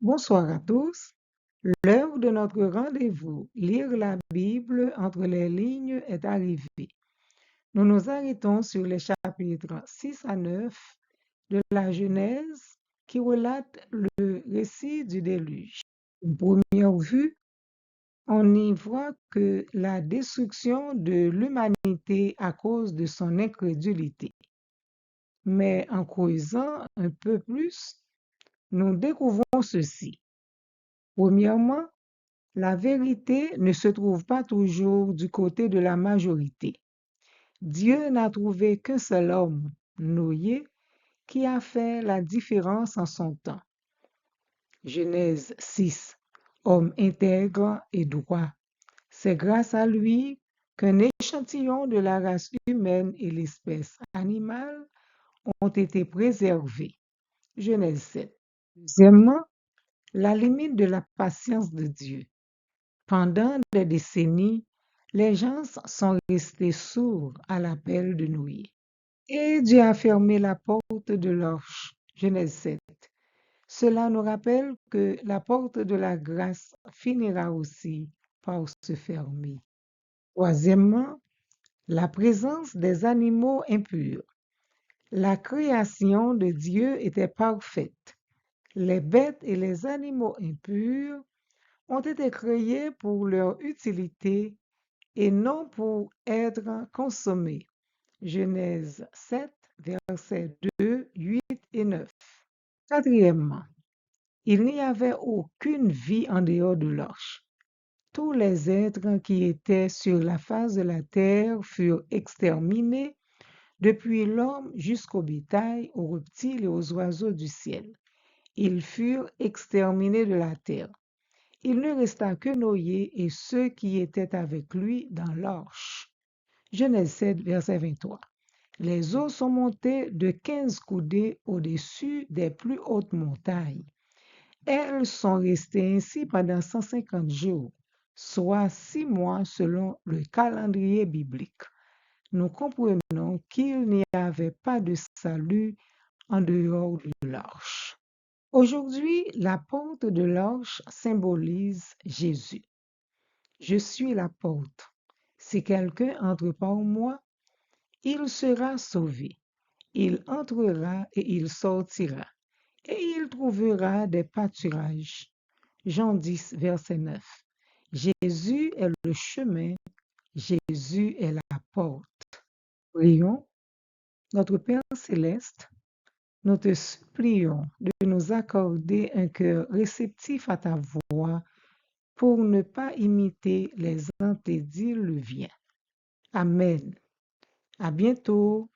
Bonsoir à tous. L'heure de notre rendez-vous, lire la Bible entre les lignes, est arrivée. Nous nous arrêtons sur les chapitres 6 à 9 de la Genèse qui relatent le récit du déluge. Une première vue, on y voit que la destruction de l'humanité à cause de son incrédulité. Mais en creusant un peu plus, nous découvrons ceci. Premièrement, la vérité ne se trouve pas toujours du côté de la majorité. Dieu n'a trouvé qu'un seul homme, Noé, qui a fait la différence en son temps. Genèse 6. Homme intègre et droit. C'est grâce à lui qu'un échantillon de la race humaine et l'espèce animale ont été préservés. Genèse 7. Deuxièmement, la limite de la patience de Dieu. Pendant des décennies, les gens sont restés sourds à l'appel de Noé. Et Dieu a fermé la porte de l'arche. Genèse 7. Cela nous rappelle que la porte de la grâce finira aussi par se fermer. Troisièmement, la présence des animaux impurs. La création de Dieu était parfaite. Les bêtes et les animaux impurs ont été créés pour leur utilité et non pour être consommés. Genèse 7, versets 2, 8 et 9. Quatrièmement, il n'y avait aucune vie en dehors de l'arche. Tous les êtres qui étaient sur la face de la terre furent exterminés, depuis l'homme jusqu'au bétail, aux reptiles et aux oiseaux du ciel. Ils furent exterminés de la terre. Il ne resta que Noé et ceux qui étaient avec lui dans l'arche. Genèse 7, verset 23. Les eaux sont montées de 15 coudées au-dessus des plus hautes montagnes. Elles sont restées ainsi pendant 150 jours, soit 6 mois selon le calendrier biblique. Nous comprenons qu'il n'y avait pas de salut en dehors de l'arche. Aujourd'hui, la porte de l'arche symbolise Jésus. Je suis la porte. Si quelqu'un entre par moi, il sera sauvé. Il entrera et il sortira, et il trouvera des pâturages. Jean 10, verset 9. Jésus est le chemin, Jésus est la porte. Prions. Notre Père céleste, nous te supplions de nous accorder un cœur réceptif à ta voix pour ne pas imiter les antédiluviens. Amen. À bientôt.